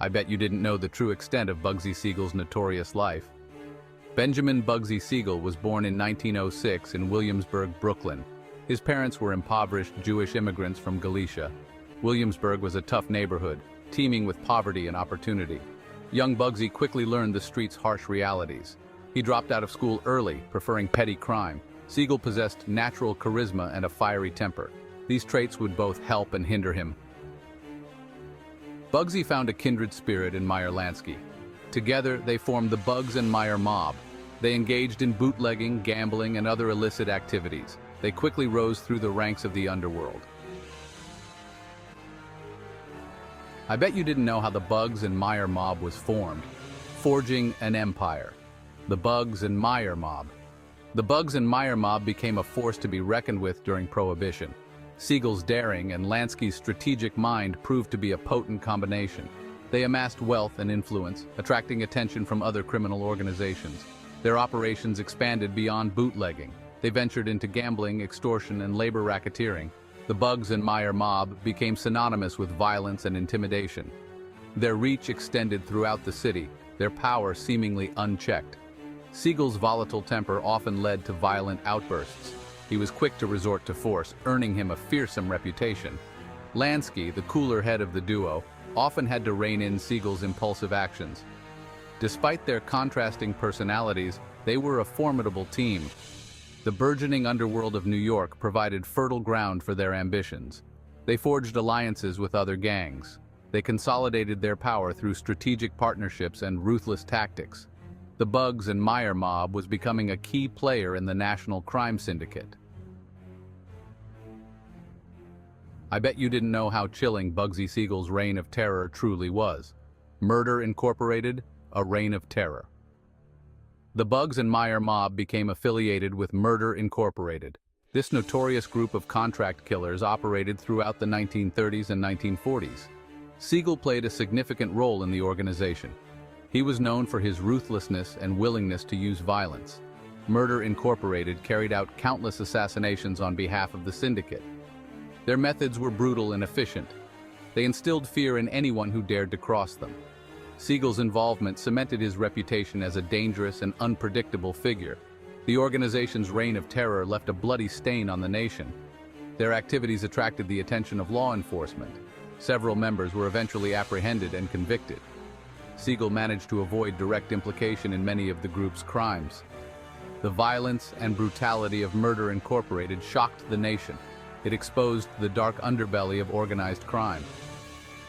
I bet you didn't know the true extent of Bugsy Siegel's notorious life. Benjamin Bugsy Siegel was born in 1906 in Williamsburg, Brooklyn. His parents were impoverished Jewish immigrants from Galicia. Williamsburg was a tough neighborhood, teeming with poverty and opportunity. Young Bugsy quickly learned the street's harsh realities. He dropped out of school early, preferring petty crime. Siegel possessed natural charisma and a fiery temper. These traits would both help and hinder him. Bugsy found a kindred spirit in Meyer Lansky. Together, they formed the Bugs and Meyer mob. They engaged in bootlegging, gambling, and other illicit activities. They quickly rose through the ranks of the underworld. I bet you didn't know how the Bugs and Meyer mob was formed. Forging an empire. The Bugs and Meyer mob. The Bugs and Meyer mob became a force to be reckoned with during Prohibition. Siegel's daring and Lansky's strategic mind proved to be a potent combination. They amassed wealth and influence, attracting attention from other criminal organizations. Their operations expanded beyond bootlegging. They ventured into gambling, extortion, and labor racketeering. The Bugs and Meyer mob became synonymous with violence and intimidation. Their reach extended throughout the city, their power seemingly unchecked. Siegel's volatile temper often led to violent outbursts. He was quick to resort to force, earning him a fearsome reputation. Lansky, the cooler head of the duo, often had to rein in Siegel's impulsive actions. Despite their contrasting personalities, they were a formidable team. The burgeoning underworld of New York provided fertile ground for their ambitions. They forged alliances with other gangs. They consolidated their power through strategic partnerships and ruthless tactics. The Bugs and Meyer mob was becoming a key player in the national crime syndicate. I bet you didn't know how chilling Bugsy Siegel's reign of terror truly was. Murder Incorporated, a reign of terror. The Bugs and Meyer mob became affiliated with Murder Incorporated. This notorious group of contract killers operated throughout the 1930s and 1940s. Siegel played a significant role in the organization. He was known for his ruthlessness and willingness to use violence. Murder Incorporated carried out countless assassinations on behalf of the Syndicate. Their methods were brutal and efficient. They instilled fear in anyone who dared to cross them. Siegel's involvement cemented his reputation as a dangerous and unpredictable figure. The organization's reign of terror left a bloody stain on the nation. Their activities attracted the attention of law enforcement. Several members were eventually apprehended and convicted. Siegel managed to avoid direct implication in many of the group's crimes. The violence and brutality of Murder Incorporated shocked the nation. It exposed the dark underbelly of organized crime.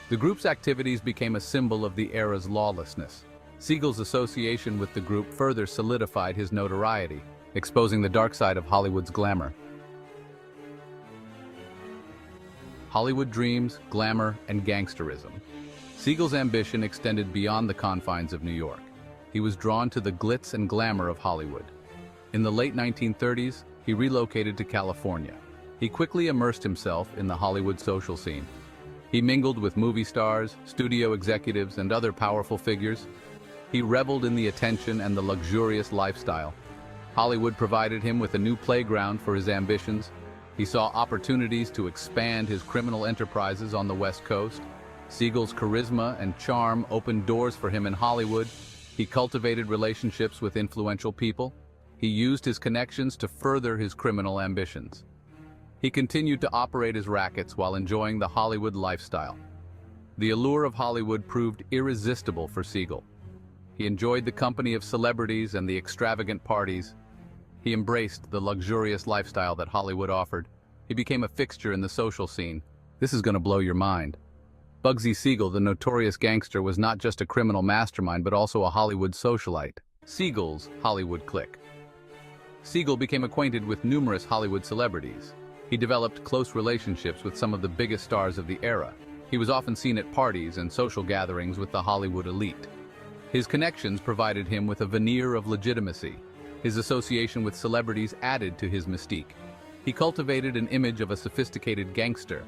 The group's activities became a symbol of the era's lawlessness. Siegel's association with the group further solidified his notoriety, exposing the dark side of Hollywood's glamour. Hollywood dreams, glamour, and gangsterism. Siegel's ambition extended beyond the confines of New York. He was drawn to the glitz and glamour of Hollywood. In the late 1930s, he relocated to California. He quickly immersed himself in the Hollywood social scene. He mingled with movie stars, studio executives, and other powerful figures. He reveled in the attention and the luxurious lifestyle. Hollywood provided him with a new playground for his ambitions. He saw opportunities to expand his criminal enterprises on the West Coast. Siegel's charisma and charm opened doors for him in Hollywood. He cultivated relationships with influential people. He used his connections to further his criminal ambitions. He continued to operate his rackets while enjoying the Hollywood lifestyle. The allure of Hollywood proved irresistible for Siegel. He enjoyed the company of celebrities and the extravagant parties. He embraced the luxurious lifestyle that Hollywood offered. He became a fixture in the social scene. This is going to blow your mind. Bugsy Siegel, the notorious gangster, was not just a criminal mastermind but also a Hollywood socialite. Siegel's Hollywood clique. Siegel became acquainted with numerous Hollywood celebrities. He developed close relationships with some of the biggest stars of the era. He was often seen at parties and social gatherings with the Hollywood elite. His connections provided him with a veneer of legitimacy. His association with celebrities added to his mystique. He cultivated an image of a sophisticated gangster.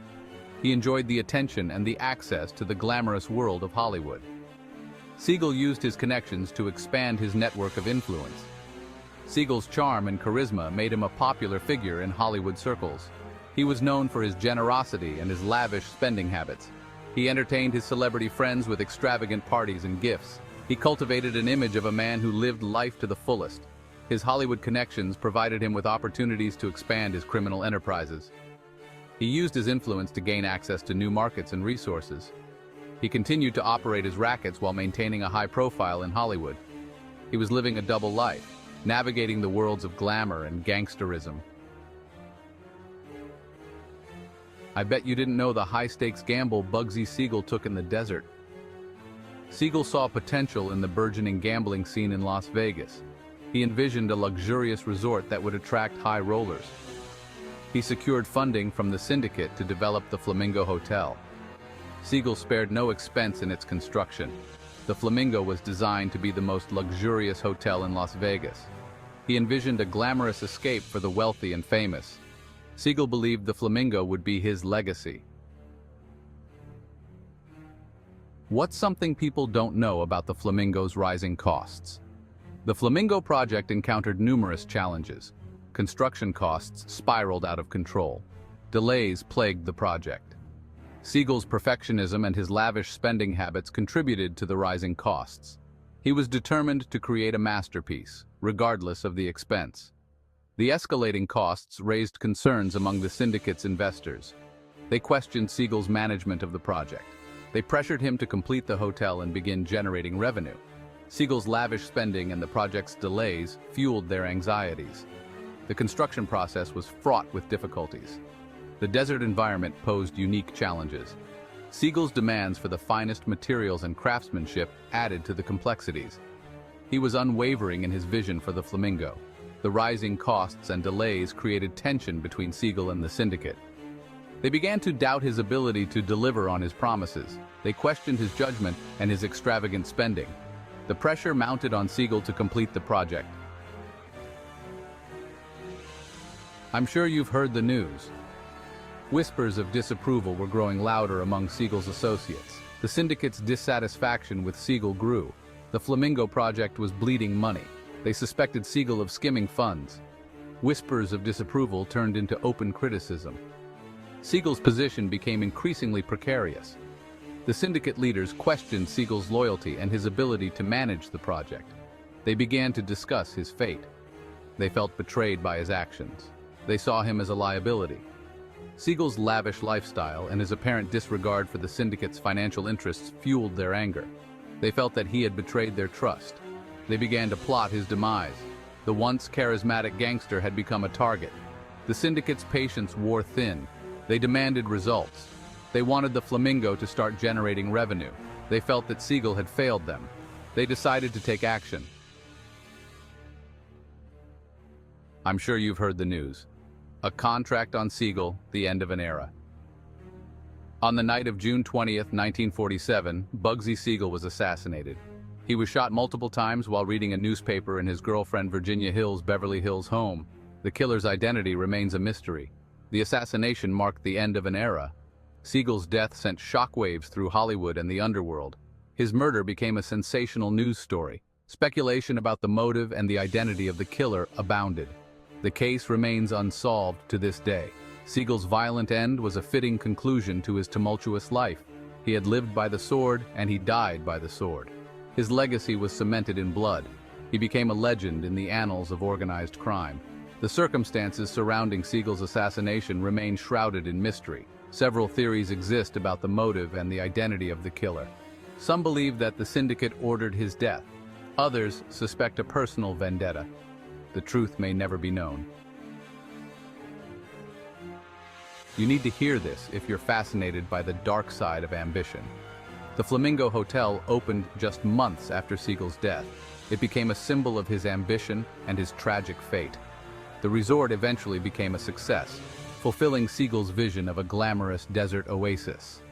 He enjoyed the attention and the access to the glamorous world of Hollywood. Siegel used his connections to expand his network of influence. Siegel's charm and charisma made him a popular figure in Hollywood circles. He was known for his generosity and his lavish spending habits. He entertained his celebrity friends with extravagant parties and gifts. He cultivated an image of a man who lived life to the fullest. His Hollywood connections provided him with opportunities to expand his criminal enterprises. He used his influence to gain access to new markets and resources. He continued to operate his rackets while maintaining a high profile in Hollywood. He was living a double life, navigating the worlds of glamour and gangsterism. I bet you didn't know the high-stakes gamble Bugsy Siegel took in the desert. Siegel saw potential in the burgeoning gambling scene in Las Vegas. He envisioned a luxurious resort that would attract high rollers. He secured funding from the Syndicate to develop the Flamingo Hotel. Siegel spared no expense in its construction. The Flamingo was designed to be the most luxurious hotel in Las Vegas. He envisioned a glamorous escape for the wealthy and famous. Siegel believed the Flamingo would be his legacy. What's something people don't know about the Flamingo's rising costs? The Flamingo project encountered numerous challenges. Construction costs spiraled out of control. Delays plagued the project. Siegel's perfectionism and his lavish spending habits contributed to the rising costs. He was determined to create a masterpiece, regardless of the expense. The escalating costs raised concerns among the Syndicate's investors. They questioned Siegel's management of the project. They pressured him to complete the hotel and begin generating revenue. Siegel's lavish spending and the project's delays fueled their anxieties. The construction process was fraught with difficulties. The desert environment posed unique challenges. Siegel's demands for the finest materials and craftsmanship added to the complexities. He was unwavering in his vision for the Flamingo. The rising costs and delays created tension between Siegel and the Syndicate. They began to doubt his ability to deliver on his promises. They questioned his judgment and his extravagant spending. The pressure mounted on Siegel to complete the project. I'm sure you've heard the news. Whispers of disapproval were growing louder among Siegel's associates. The Syndicate's dissatisfaction with Siegel grew. The Flamingo project was bleeding money. They suspected Siegel of skimming funds. Whispers of disapproval turned into open criticism. Siegel's position became increasingly precarious. The Syndicate leaders questioned Siegel's loyalty and his ability to manage the project. They began to discuss his fate. They felt betrayed by his actions. They saw him as a liability. Siegel's lavish lifestyle and his apparent disregard for the Syndicate's financial interests fueled their anger. They felt that he had betrayed their trust. They began to plot his demise. The once charismatic gangster had become a target. The Syndicate's patience wore thin. They demanded results. They wanted the Flamingo to start generating revenue. They felt that Siegel had failed them. They decided to take action. I'm sure you've heard the news. A contract on Siegel, the end of an era. On the night of June 20th, 1947, Bugsy Siegel was assassinated. He was shot multiple times while reading a newspaper in his girlfriend Virginia Hill's Beverly Hills home. The killer's identity remains a mystery. The assassination marked the end of an era. Siegel's death sent shockwaves through Hollywood and the underworld. His murder became a sensational news story. Speculation about the motive and the identity of the killer abounded. The case remains unsolved to this day. Siegel's violent end was a fitting conclusion to his tumultuous life. He had lived by the sword, and he died by the sword. His legacy was cemented in blood. He became a legend in the annals of organized crime. The circumstances surrounding Siegel's assassination remain shrouded in mystery. Several theories exist about the motive and the identity of the killer. Some believe that the Syndicate ordered his death. Others suspect a personal vendetta. The truth may never be known. You need to hear this if you're fascinated by the dark side of ambition. The Flamingo Hotel opened just months after Siegel's death. It became a symbol of his ambition and his tragic fate. The resort eventually became a success, fulfilling Siegel's vision of a glamorous desert oasis.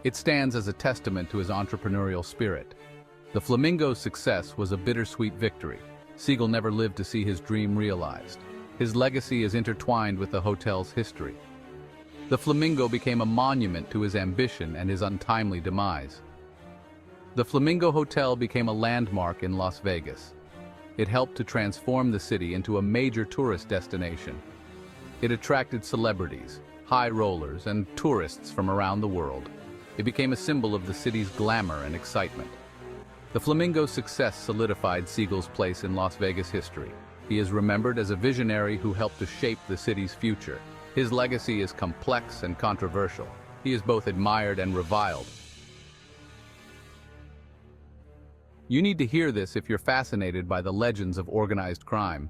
It stands as a testament to his entrepreneurial spirit. The Flamingo's success was a bittersweet victory. Siegel never lived to see his dream realized. His legacy is intertwined with the hotel's history. The Flamingo became a monument to his ambition and his untimely demise. The Flamingo Hotel became a landmark in Las Vegas. It helped to transform the city into a major tourist destination. It attracted celebrities, high rollers, and tourists from around the world. It became a symbol of the city's glamour and excitement. The Flamingo's success solidified Siegel's place in Las Vegas history. He is remembered as a visionary who helped to shape the city's future. His legacy is complex and controversial. He is both admired and reviled. You need to hear this if you're fascinated by the legends of organized crime.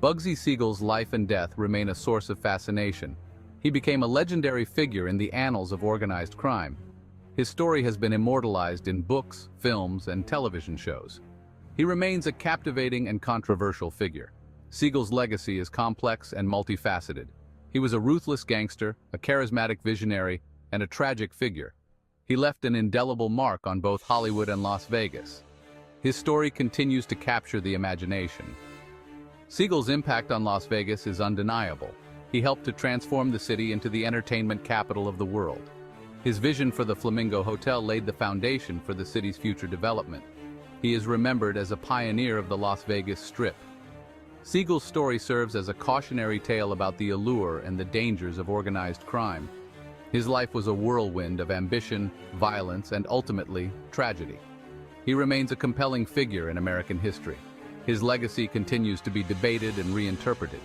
Bugsy Siegel's life and death remain a source of fascination. He became a legendary figure in the annals of organized crime. His story has been immortalized in books, films, and television shows. He remains a captivating and controversial figure. Siegel's legacy is complex and multifaceted. He was a ruthless gangster, a charismatic visionary, and a tragic figure. He left an indelible mark on both Hollywood and Las Vegas. His story continues to capture the imagination. Siegel's impact on Las Vegas is undeniable. He helped to transform the city into the entertainment capital of the world. His vision for the Flamingo Hotel laid the foundation for the city's future development. He is remembered as a pioneer of the Las Vegas Strip. Siegel's story serves as a cautionary tale about the allure and the dangers of organized crime. His life was a whirlwind of ambition, violence, and ultimately, tragedy. He remains a compelling figure in American history. His legacy continues to be debated and reinterpreted.